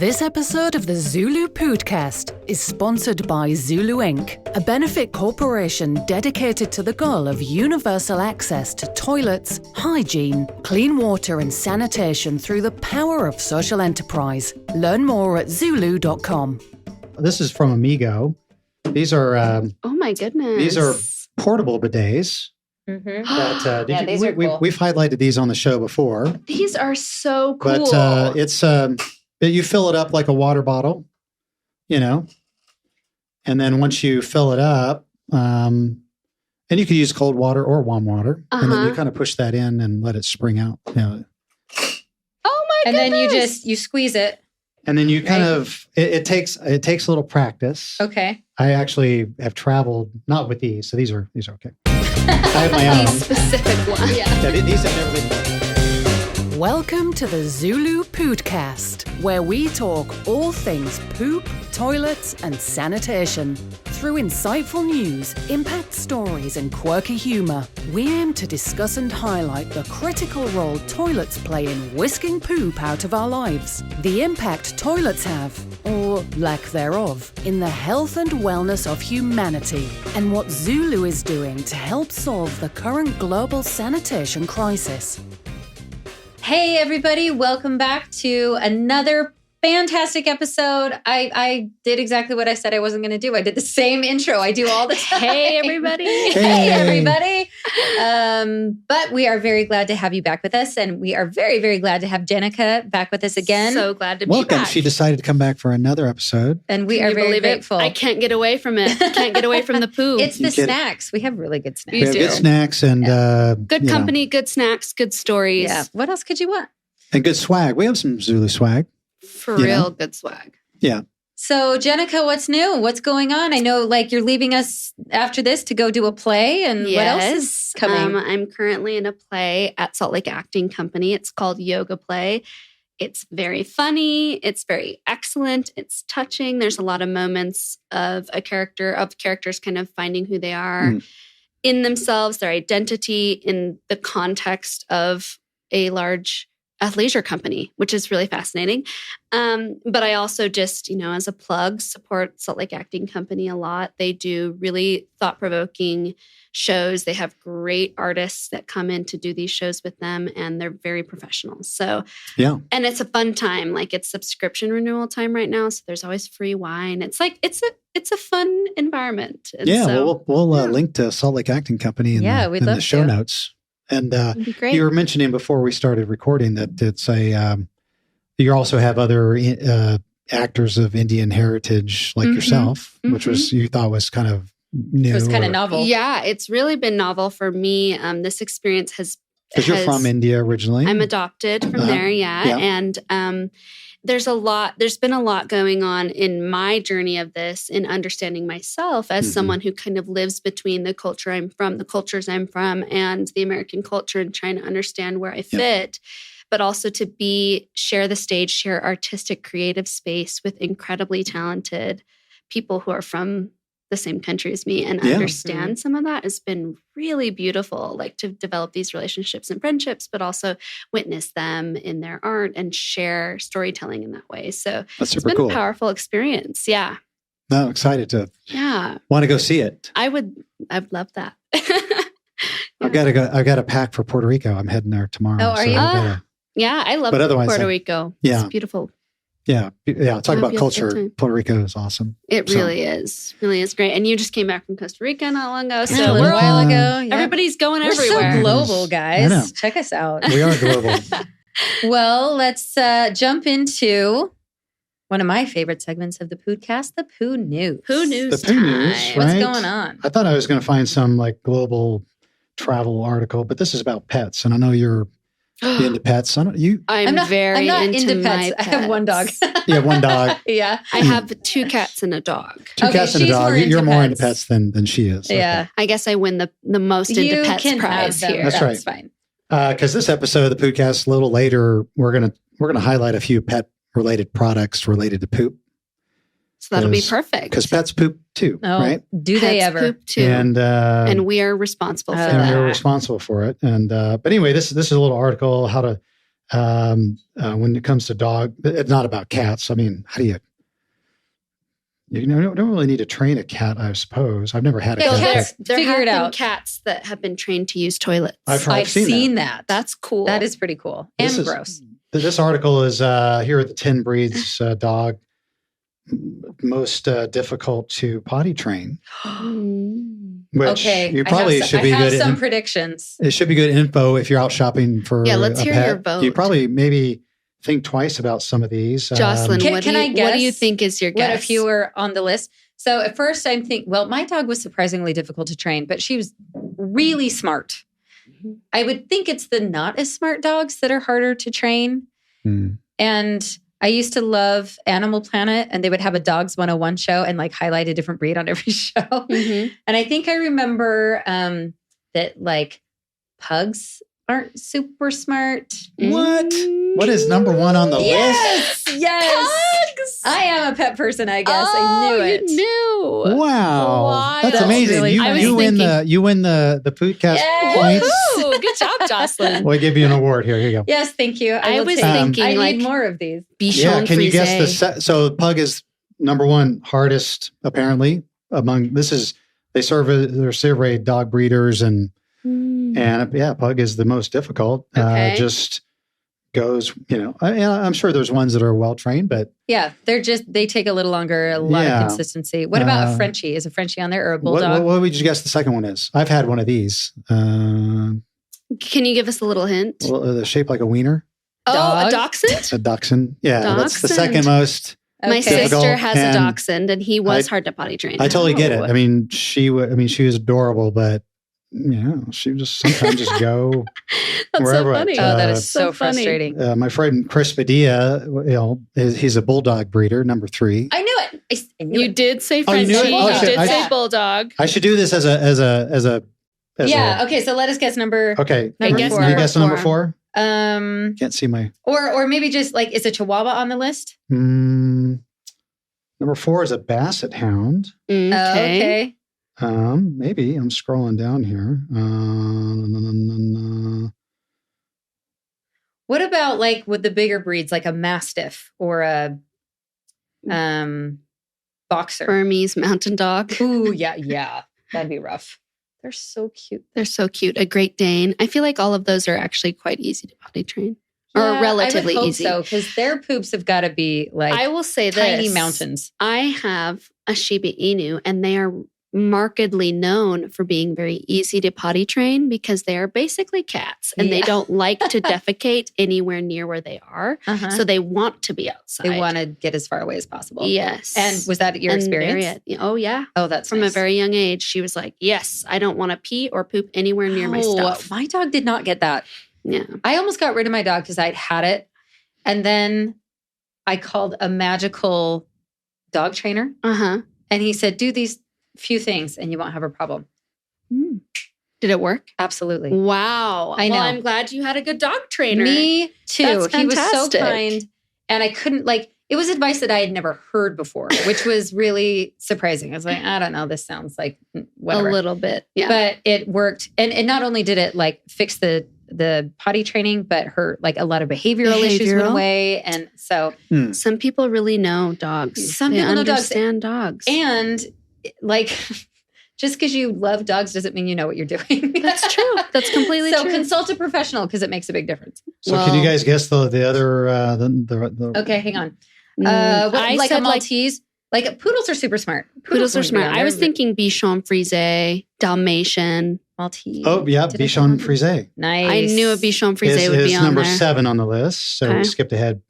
This episode of the ZuLoo Poodcast is sponsored by ZuLoo Inc., a benefit corporation dedicated to the goal of universal access to toilets, hygiene, clean water and sanitation through the power of social enterprise. Learn more at ZuLoo.com. This is from Amigo. These are oh my goodness. These are portable bidets. Mm-hmm. That, these are cool. We've highlighted these on the show before. These are so cool. But it's you fill it up like a water bottle, and then once you fill it up, and you can use cold water or warm water, and then you kind of push that in and let it spring out. Oh my and goodness. then you squeeze it. And then you kind of it takes a little practice. Okay. I actually have traveled not with these, so these are okay. I have my own specific one. Yeah, these have never been. Welcome to the ZuLoo Poodcast, where we talk all things poop, toilets, and sanitation. Through insightful news, impact stories, and quirky humor, we aim to discuss and highlight the critical role toilets play in whisking poop out of our lives, the impact toilets have, or lack thereof, in the health and wellness of humanity, and what ZuLoo is doing to help solve the current global sanitation crisis. Hey, everybody. Welcome back to another fantastic episode. I did exactly what I said I wasn't going to do. I did the same intro I do all the time. Hey, everybody. Hey, everybody. But we are very glad to have you back with us. And we are very, very glad to have Jenica back with us again. So glad to be Welcome. back. She decided to come back for another episode. And we Can are you very believe grateful. I can't get away from it. Can't get away from the poo. It's the snacks. We have really good snacks. We have good snacks and good company, good snacks, good stories. Yeah. What else could you want? and good swag. We have some ZuLoo swag. For real, good swag. Yeah. So, Jenica, what's new? What's going on? I know, you're leaving us after this to go do a play, and what else is coming? I'm currently in a play at Salt Lake Acting Company. It's called Yoga Play. It's very funny. It's very excellent. It's touching. There's a lot of moments of characters kind of finding who they are in themselves, their identity, in the context of a large athleisure company, which is really fascinating. But I also just, as a plug, support Salt Lake Acting Company a lot. They do really thought-provoking shows. They have great artists that come in to do these shows with them, and they're very professional. So, yeah. And it's a fun time. It's subscription renewal time right now. So there's always free wine. It's a fun environment. And we'll link to Salt Lake Acting Company in the show notes. And you were mentioning before we started recording that it's you also have other actors of Indian heritage like yourself, which you thought was kind of new. It was kind of novel. Yeah, it's really been novel for me. This experience has... Because you're from India originally. I'm adopted from there, yeah. And there's been a lot going on in my journey of this, in understanding myself as someone who kind of lives between the culture I'm from, the cultures I'm from, and the American culture, and trying to understand where I fit, but also to share the stage, share artistic, creative space with incredibly talented people who are from the same country as me, and understand some of that has been really beautiful, to develop these relationships and friendships, but also witness them in their art and share storytelling in that way. So that's it's been cool. A powerful experience. Yeah. No, excited to want to go see it. I'd love that. I've got to pack for Puerto Rico. I'm heading there tomorrow. Oh, are you? Yeah, I love Puerto Rico. Yeah. It's beautiful. Yeah. Talk about culture. Puerto Rico is awesome. It really is. Really is great. And you just came back from Costa Rica not long ago. So a little while ago. Yeah. Everybody's going everywhere. We're so global, guys. Check us out. We are global. Well, let's jump into one of my favorite segments of the Poodcast, the Poo-News. Poo-News. The Poo-News, right? What's going on? I thought I was going to find some global travel article, but this is about pets. And I know you're into pets. I'm not very into pets. My I have one dog. You have one dog. Yeah. I have 2 cats and a dog. Two cats and a dog. You're more into pets than she is. Yeah. Okay. I guess I win the most into pets prize here. That's right. Fine. Because this episode of the Poodcast, a little later, we're gonna highlight a few pet related products related to poop. So that'll be perfect. Because pets poop too, right? Do they pets ever? Poop too. And we are responsible for that. And we're responsible for it. And but anyway, this is a little article how to when it comes to dog, it's not about cats. I mean, how do you don't really need to train a cat, I suppose. I've never had a cat. There have been cats that have been trained to use toilets. I've seen that. That's cool. That is pretty cool and gross. This article is here are the 10 breeds dog most difficult to potty train. Which you probably should be good at. Some predictions. It should be good info if you're out shopping for let's hear pet. your vote. You probably maybe think twice about some of these. Jocelyn, what do you think is your guess? What if you were on the list? So at first I'm thinking, well, my dog was surprisingly difficult to train, but she was really smart. Mm-hmm. I would think it's the not as smart dogs that are harder to train. Mm. And I used to love Animal Planet, and they would have a Dogs 101 show and like highlight a different breed on every show. Mm-hmm. And I think I remember that like pugs aren't super smart. What? What is number one on the list? Yes. Pugs. I am a pet person, I guess. I knew it. You knew. Wow. Wild. That's amazing. Really, you win the Poodcast points. Ooh, good job, Jocelyn. We'll give you an award here. Here you go. Yes, thank you. I was thinking I need more of these. Bichon can you guess so pug is number one hardest apparently among they survey dog breeders and pug is the most difficult. Okay. Just goes, I'm sure there's ones that are well trained, but they take a little longer, a lot of consistency. What about a Frenchie? Is a Frenchie on there or a bulldog? What would you guess the second one is? I've had one of these. Can you give us a little hint? They're shaped like a wiener. Oh, a dachshund? A dachshund. Yeah, that's the second most. My sister has a dachshund, and he was hard to potty train. I totally get it. I mean, she was adorable, but she would just sometimes just go wherever. So funny. That is so frustrating. My friend Chris Padilla, he's a bulldog breeder, number 3. I knew it. You did say Frenchie. You did say bulldog. I should do this as a. Okay, so let us guess number. Okay, I guess you guess number 4. Can't see my. Or maybe just like, is a Chihuahua on the list? Number 4 is a Basset Hound. Okay. Maybe I'm scrolling down here. What about like with the bigger breeds, like a Mastiff or a Boxer? Burmese Mountain Dog. Ooh, yeah. That'd be rough. They're so cute. They're so cute. A Great Dane. I feel like all of those are actually quite easy to potty train. Or relatively I would hope easy. So, because their poops have got to be like I will say tiny this. Mountains. I have a Shiba Inu, and they are markedly known for being very easy to potty train because they are basically cats and they don't like to defecate anywhere near where they are. Uh-huh. So they want to be outside. They want to get as far away as possible. Yes. And was that your experience? Oh, yeah. Oh, that's from nice. a very young age. She was like, yes, I don't want to pee or poop anywhere near my stuff. My dog did not get that. Yeah. I almost got rid of my dog because I'd had it. And then I called a magical dog trainer. Uh-huh. And he said, do these few things and you won't have a problem. Did it work? Absolutely. Wow. I know. Well, I'm glad you had a good dog trainer. Me too. That's he was so fantastic. kind. And I couldn't it was advice that I had never heard before, which was really surprising. I was like, I don't know. This sounds like whatever. A little bit. Yeah. But it worked. And not only did it like fix the potty training, but her like a lot of behavioral issues went away. And so some people really know dogs. Some people understand dogs. And like just because you love dogs doesn't mean you know what you're doing. That's true. That's completely true. So consult a professional because it makes a big difference. So can you guys guess the other Okay, hang on. Like a Maltese. Like poodles are super smart. Poodles are smart. I was thinking Bichon Frise, Dalmatian, Maltese. Oh yeah, Bichon Frise. Nice. I knew a Bichon Frise would be on number there. 7 on the list, so we skipped ahead.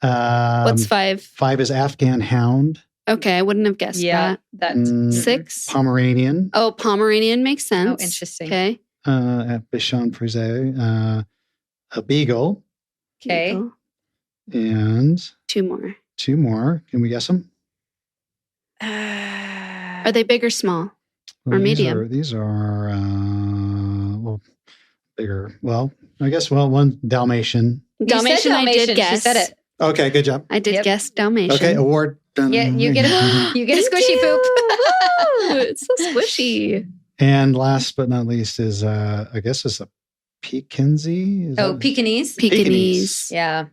What's 5? 5 is Afghan Hound. Okay, I wouldn't have guessed that. That's 6. Pomeranian. Oh, Pomeranian makes sense. Oh, interesting. Okay. Bichon Frise. A Beagle. Okay. Beagle. And 2 more. 2 more. Can we guess them? Are they big or small? Or medium? These are bigger. Well, I guess, one Dalmatian. Dalmatian, I did guess. She said it. Okay, good job. I did guess Dalmatian. Okay, award. Yeah, you get a squishy poop. It's so squishy. And last but not least is, I guess, is a Pekingese. Pekingese. Yeah.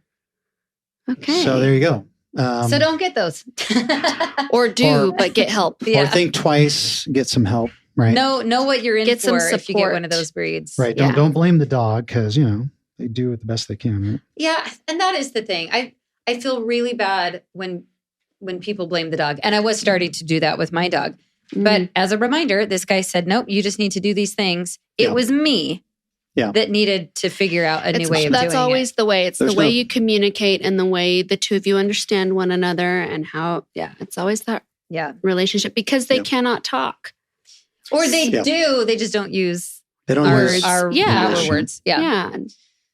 Okay. So there you go. So don't get those. but get help. Or think twice, get some help, right? Know what you're in get for some support. if you get one of those breeds. Right. Don't blame the dog because, they do it the best they can. Right? Yeah. And that is the thing. I feel really bad when people blame the dog. And I was starting to do that with my dog. But as a reminder, this guy said, nope, you just need to do these things. It was me that needed to figure out a new way of doing it. That's always the way. It's the way you communicate and the way the two of you understand one another and how, it's always that relationship because they cannot talk. Or they do, they just don't use our words. Yeah.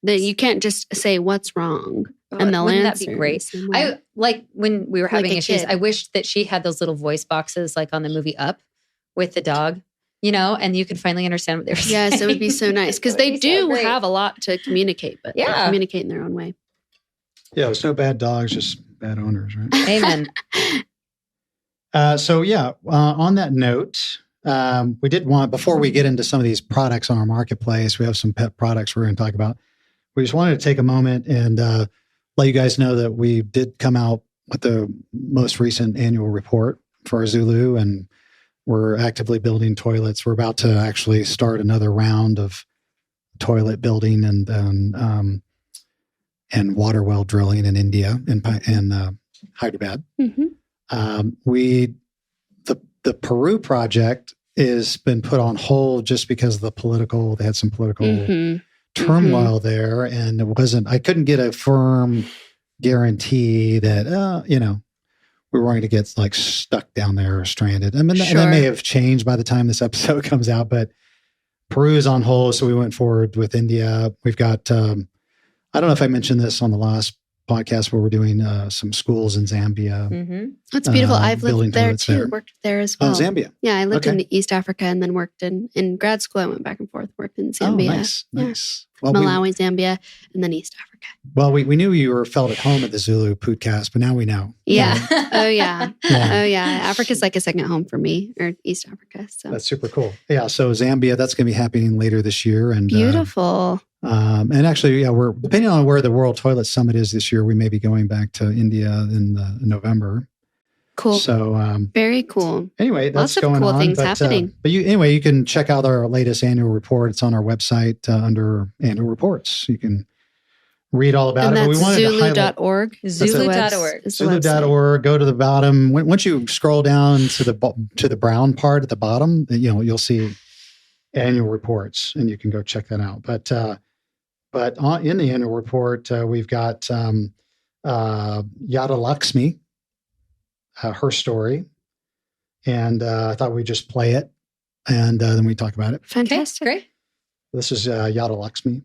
You can't just say what's wrong and they'll wouldn't answer. That be great? I like when we were having issues, I wish that she had those little voice boxes like on the movie Up with the dog, and you could finally understand what they were saying. Yes, it would be so nice because they do have a lot to communicate, but they communicate in their own way. Yeah, there's no bad dogs, just bad owners, right? Amen. On that note, we did want, before we get into some of these products on our marketplace, we have some pet products we're going to talk about. We just wanted to take a moment and let you guys know that we did come out with the most recent annual report for our ZuLoo, and we're actively building toilets. We're about to actually start another round of toilet building and water well drilling in India and Hyderabad. The Peru project has been put on hold just because of they had some political turmoil there, and I couldn't get a firm guarantee that, we weren't going to get like stuck down there or stranded. I mean, that may have changed by the time this episode comes out, but Peru is on hold. So we went forward with India. We've got, I don't know if I mentioned this on the last podcast where we're doing some schools in Zambia. That's beautiful. I've lived there too, worked there as well. Oh, Zambia. Yeah, I lived in East Africa and then worked in grad school. I went back and forth, worked in Zambia. Oh, nice. Well, Malawi, Zambia, and then East Africa. Well, we knew you felt at home at the ZuLoo Poodcast, but now we know. Yeah. Oh, yeah. Oh, yeah. Africa's like a second home for me, or East Africa. So that's super cool. Yeah. So Zambia, that's going to be happening later this year. And beautiful. And actually, we're depending on where the World Toilet Summit is this year, we may be going back to India in November. Cool. So very cool. Anyway, that's lots of going cool on. Things happening. But you can check out our latest annual report. It's on our website under annual reports. You can read all about it. But we wanted ZuLoo.org. ZuLoo.org. ZuLoo.org. Go to the bottom. Once you scroll down to the brown part at the bottom, you'll see annual reports, and you can go check that out. But in the annual report, we've got Yadalaxmi, her story, and I thought we'd just play it, and then we talk about it. Fantastic. Okay, great. This is Yadalaxmi.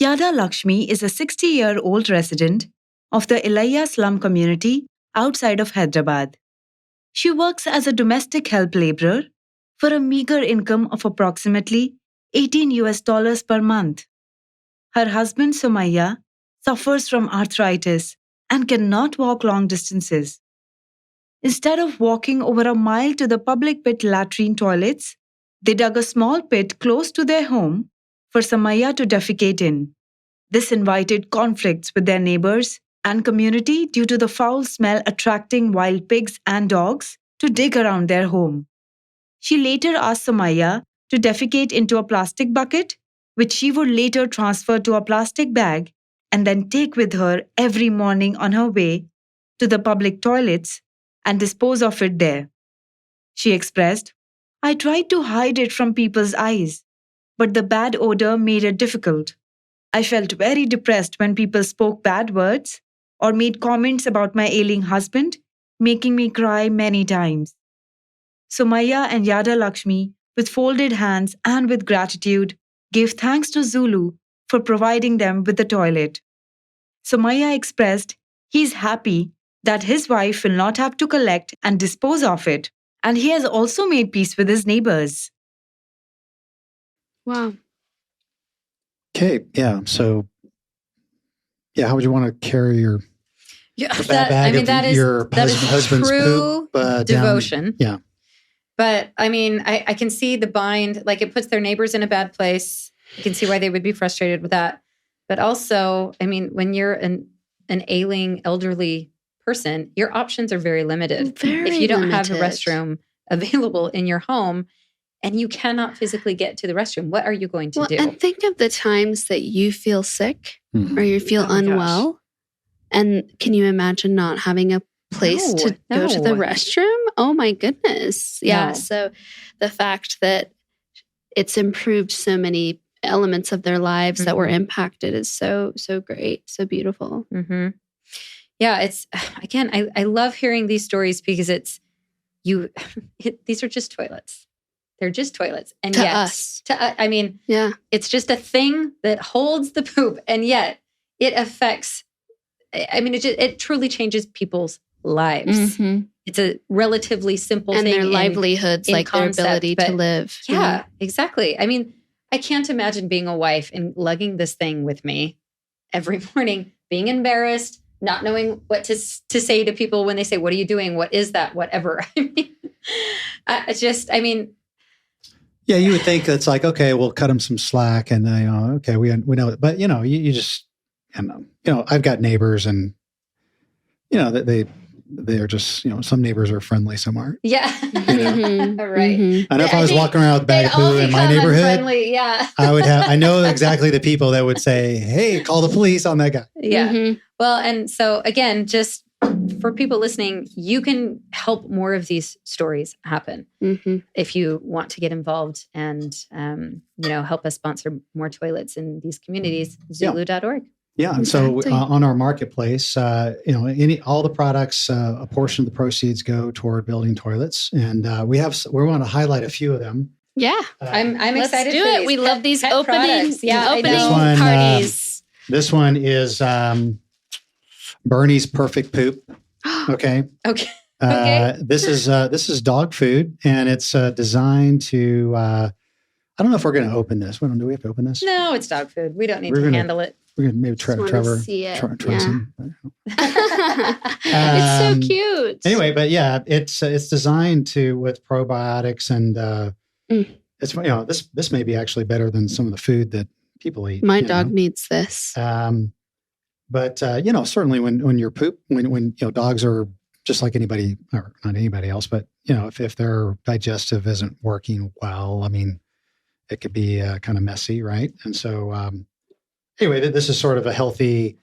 Yadalaxmi is a 60-year-old resident of the Ilaya slum community outside of Hyderabad. She works as a domestic help laborer for a meager income of approximately $18 per month. Her husband, Somaya, suffers from arthritis and cannot walk long distances. Instead of walking over a mile to the public pit latrine toilets, they dug a small pit close to their home for Somaya to defecate in. This invited conflicts with their neighbors and community due to the foul smell attracting wild pigs and dogs to dig around their home. She later asked Somaya to defecate into a plastic bucket, which she would later transfer to a plastic bag and then take with her every morning on her way to the public toilets and dispose of it there. She expressed, "I tried to hide it from people's eyes, but the bad odor made it difficult. I felt very depressed when people spoke bad words or made comments about my ailing husband, making me cry many times." Somaya and Yadalaxmi, with folded hands and with gratitude, gave thanks to ZuLoo for providing them with the toilet. Somaya expressed he's happy that his wife will not have to collect and dispose of it, and he has also made peace with his neighbors. Wow. Okay, yeah. So, how would you want to carry your that is husband's true poop, devotion. Yeah. But I mean, I can see the bind, like it puts their neighbors in a bad place. I can see why they would be frustrated with that. But also, I mean, when you're an ailing, elderly person, your options are very limited. If you don't have a restroom available in your home and you cannot physically get to the restroom, what are you going to do? And think of the times that you feel sick or you feel unwell. Gosh. And can you imagine not having a place to go to the restroom? Oh my goodness. Yeah. No. So the fact that it's improved so many elements of their lives that were impacted is so great, so beautiful. Mm-hmm. Yeah, it's, again, I love hearing these stories because these are just toilets. They're just toilets. And to yet, us. It's just a thing that holds the poop. And yet it affects, it truly changes people's lives. Mm-hmm. It's a relatively simple thing. And their livelihoods, like concept, their ability to live. Yeah, exactly. I mean, I can't imagine being a wife and lugging this thing with me every morning, being embarrassed, not knowing what to say to people when they say, what are you doing? What is that? Whatever. Yeah, you would think it's like, okay, we'll cut them some slack and okay, we know it. But, you just, I've got neighbors and, they're just, some neighbors are friendly, some aren't. Yeah. Right. Mm-hmm. I know if I was walking around with a bag of poo in my neighborhood, I know exactly the people that would say, hey, call the police on that guy. Yeah. Mm-hmm. Well, and so again, just for people listening, you can help more of these stories happen if you want to get involved and, help us sponsor more toilets in these communities, ZuLoo.org. Yeah. And so on our marketplace, all the products, a portion of the proceeds go toward building toilets. And we want to highlight a few of them. Yeah. I'm excited to do it. We love these opening parties. This one is Bernie's Perfect Poop. Okay. Okay. This is dog food, and it's designed to, I don't know if we're going to open this. Do we have to open this? No, it's dog food. We don't need to handle it. We're going to maybe Trevor. See it. Try some. It's so cute. Anyway, but yeah, it's designed with probiotics and it's this may be actually better than some of the food that people eat. My dog needs this. But certainly when your poop, when dogs are just like anybody, or not anybody else, but if their digestive isn't working well, I mean, it could be kind of messy, right? And so anyway, this is sort of a healthy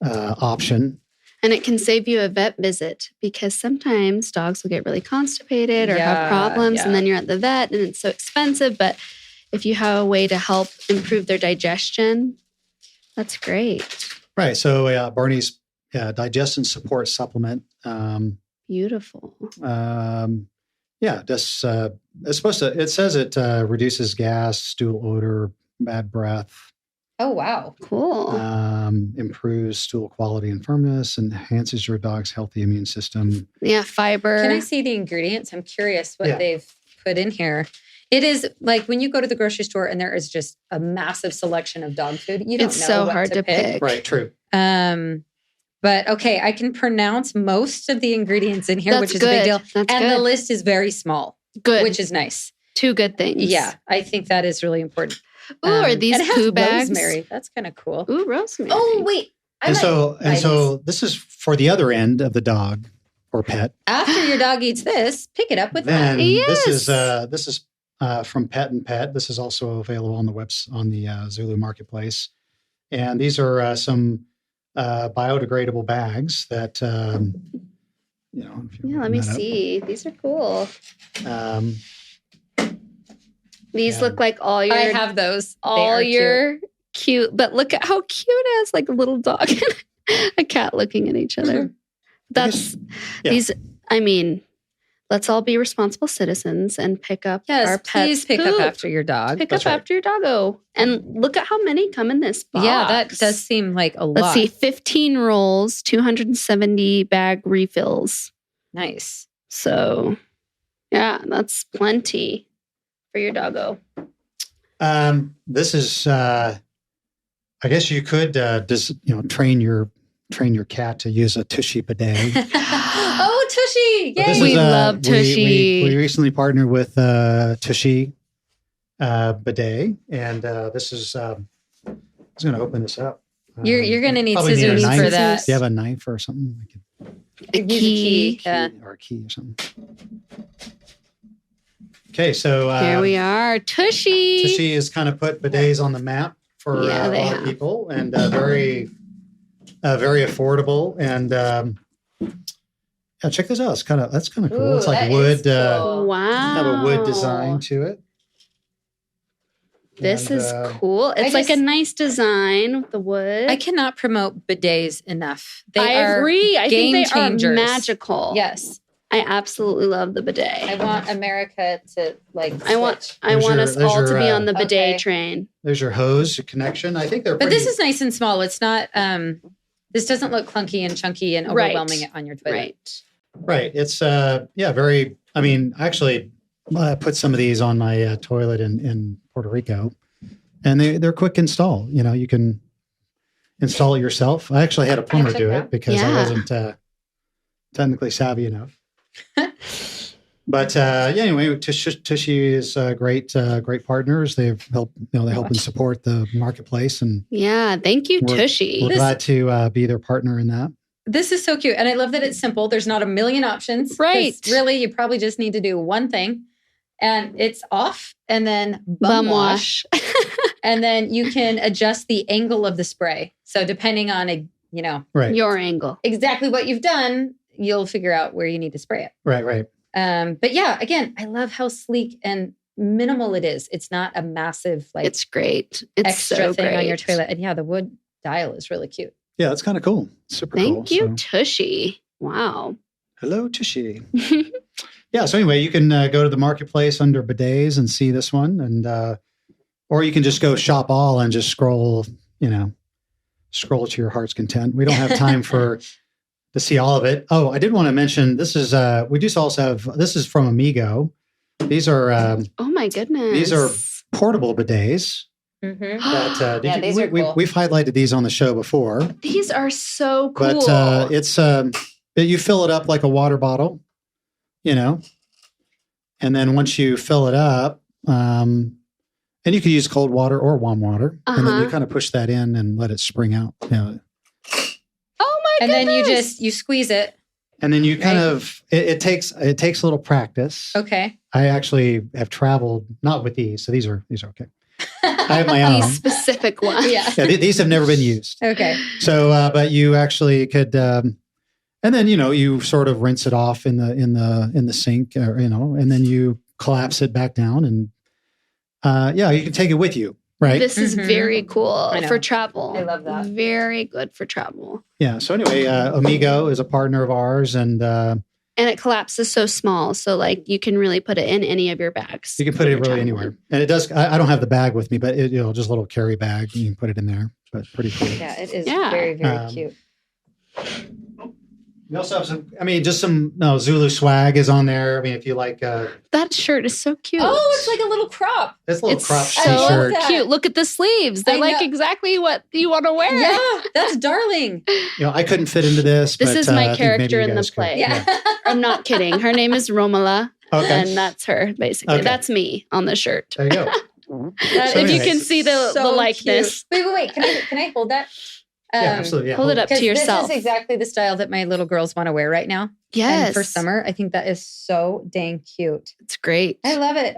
option. And it can save you a vet visit because sometimes dogs will get really constipated or have problems, and then you're at the vet and it's so expensive. But if you have a way to help improve their digestion, that's great. Right. So Barney's digestion support supplement. Beautiful. It's supposed to. It says it reduces gas, stool odor, bad breath. Oh wow! Cool. Improves stool quality and firmness, enhances your dog's healthy immune system. Yeah, fiber. Can I see the ingredients? I'm curious what they've put in here. It is like when you go to the grocery store and there is just a massive selection of dog food. You don't know so what hard to pick. Right. True. But okay, I can pronounce most of the ingredients in here, which is a big deal. The list is very small. Good. Which is nice. Two good things. Yeah, I think that is really important. Ooh, are these poo bags? Rosemary. That's kind of cool. Ooh, rosemary. Oh, wait. So this is for the other end of the dog or pet. After your dog eats this, pick it up with that. Yes. This is from Pet and Pet. This is also available on the ZuLoo Marketplace. And these are some biodegradable bags that, let me see. These are cool. These look like all your... I have those. All your cute... But look at how cute it is, like a little dog and a cat looking at each other. These... I mean, let's all be responsible citizens and pick up our pets' please pick up after your dog. Pick up after your doggo. And look at how many come in this box. Yeah, that does seem like a lot. Let's see, 15 rolls, 270 bag refills. Nice. So, yeah, that's plenty for your doggo. This is, I guess you could train your cat to use a Tushy bidet. Oh, Tushy! Yay! We love Tushy. We recently partnered with Tushy. bidet. And this is, I was going to open this up. You're going to need scissors for that. Do you have a knife or something? A key. Or a key or something. Okay, so here we are. Tushy has kind of put bidets on the map for a lot of people, and very affordable. And check this out. That's kind of cool. Ooh, it's like wood. Cool. Wow, have a wood design to it. This is cool. It's like a nice design with the wood. I cannot promote bidets enough. I agree. I think they changers. are magical. Yes. I absolutely love the bidet. I want America to I want us all to be on the bidet train. There's your hose connection. I think they're But this is nice and small. It's not this doesn't look clunky and chunky and overwhelming on your toilet. Right. It's very, I mean, actually I put some of these on my toilet in Puerto Rico, and they're quick install. You can install it yourself. I actually had a plumber do it because I wasn't technically savvy enough. But anyway, Tushy is great partners. They've helped, they help and support the marketplace, and thank you, Tushy. We're glad to be their partner in that. This is so cute, and I love that it's simple. There's not a million options. Right? Really, you probably just need to do one thing, and it's off, and then bum wash, and then you can adjust the angle of the spray. So depending on your angle, exactly what you've done, you'll figure out where you need to spray it. Right. But again, I love how sleek and minimal it is. It's not a massive it's great. It's extra so thing great on your toilet. And the wood dial is really cute. Yeah, it's kind of cool. Super cool. Thank you, Tushy. Wow. Hello, Tushy. Yeah. So anyway, you can go to the marketplace under bidets and see this one, and or you can just go shop all and just scroll to your heart's content. We don't have time to see all of it. Oh, I did want to mention this is we just also have this is from Amigo. These are oh my goodness. These are portable bidets. Mm-hmm. These are cool. We've highlighted these on the show before. These are so cool. But it's you fill it up like a water bottle, and then once you fill it up, and you can use cold water or warm water, and then you kind of push that in and let it spring out. Oh my goodness! And then you squeeze it. And then you kind of it takes a little practice. Okay. I actually have traveled not with these, so these are okay. I have my own. These specific ones. Yeah. These have never been used. Okay. So, but you actually could, and then you sort of rinse it off in the sink, and then you collapse it back down, and you can take it with you. Right. This is very cool for travel. I love that. Very good for travel. Yeah. So anyway, Amigo is a partner of ours, and it collapses so small, so like you can really put it in any of your bags. You can put it really anywhere, and it does. I don't have the bag with me, but just a little carry bag. You can put it in there. So it's pretty cool. Yeah, it is very very cute. We also have some ZuLoo swag is on there. I mean, if you like... that shirt is so cute. Oh, it's like a little crop. It's a little crop t-shirt. So cute. Look at the sleeves. They're like exactly what you want to wear. Yeah, that's darling. I couldn't fit into this. This is my character in the play. Yeah. I'm not kidding. Her name is Romola. Okay. And that's her, basically. Okay. That's me on the shirt. There you go. If you can see the likeness. Cute. Wait. Can I hold that? Yeah, absolutely. Yeah. Hold it up to yourself. This is exactly the style that my little girls want to wear right now. Yes. And for summer, I think that is so dang cute. It's great. I love it.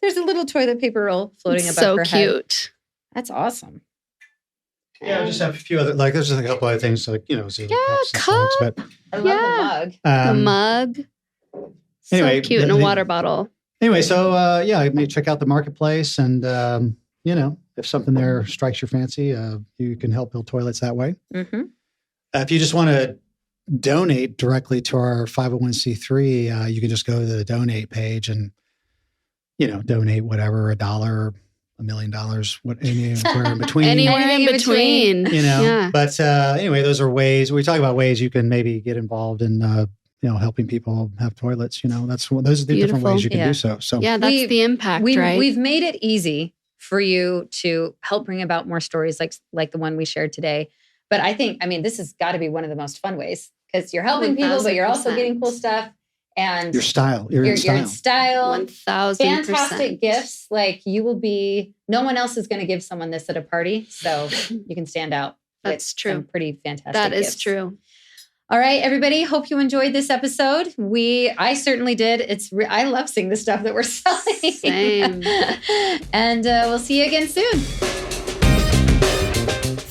There's a little toilet paper roll floating above her head. So cute. That's awesome. Yeah, I just have a few other, there's just a couple other things, ZuLoo cups. But I love the mug. The mug. Anyway, so cute in a water bottle. Anyway, so maybe check out the marketplace, and if something there strikes your fancy, you can help build toilets that way. Mm-hmm. If you just want to donate directly to our 501c3, you can just go to the donate page and, donate whatever, $1, $1 million, anywhere in between. Anywhere in between. Yeah. But anyway, those are ways, we talk about ways you can maybe get involved in, helping people have toilets. Those are the different ways you can do so. So yeah, that's the impact, right? We've made it easy for you to help bring about more stories like the one we shared today. But I think, this has got to be one of the most fun ways because you're helping people, but you're also getting cool stuff. and your style. You're in style. 1,000%. Fantastic gifts. Like no one else is going to give someone this at a party. So you can stand out. That's true. Some pretty fantastic That is gifts. true. All right, everybody. Hope you enjoyed this episode. I certainly did. I love seeing the stuff that we're selling. Same. And we'll see you again soon.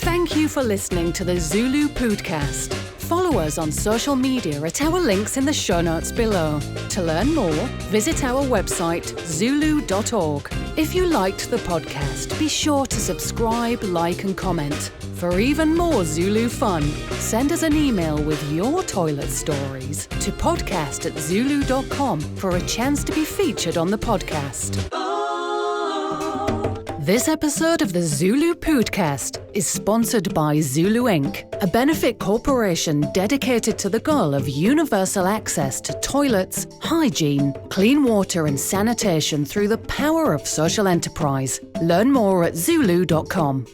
Thank you for listening to the ZuLoo Poodcast. Follow us on social media at our links in the show notes below. To learn more, visit our website, ZuLoo.org. If you liked the podcast, be sure to subscribe, like, and comment. For even more ZuLoo fun, send us an email with your toilet stories to podcast@zuloo.com for a chance to be featured on the podcast. This episode of the ZuLoo Poodcast is sponsored by ZuLoo Inc., a benefit corporation dedicated to the goal of universal access to toilets, hygiene, clean water and sanitation through the power of social enterprise. Learn more at ZuLoo.com.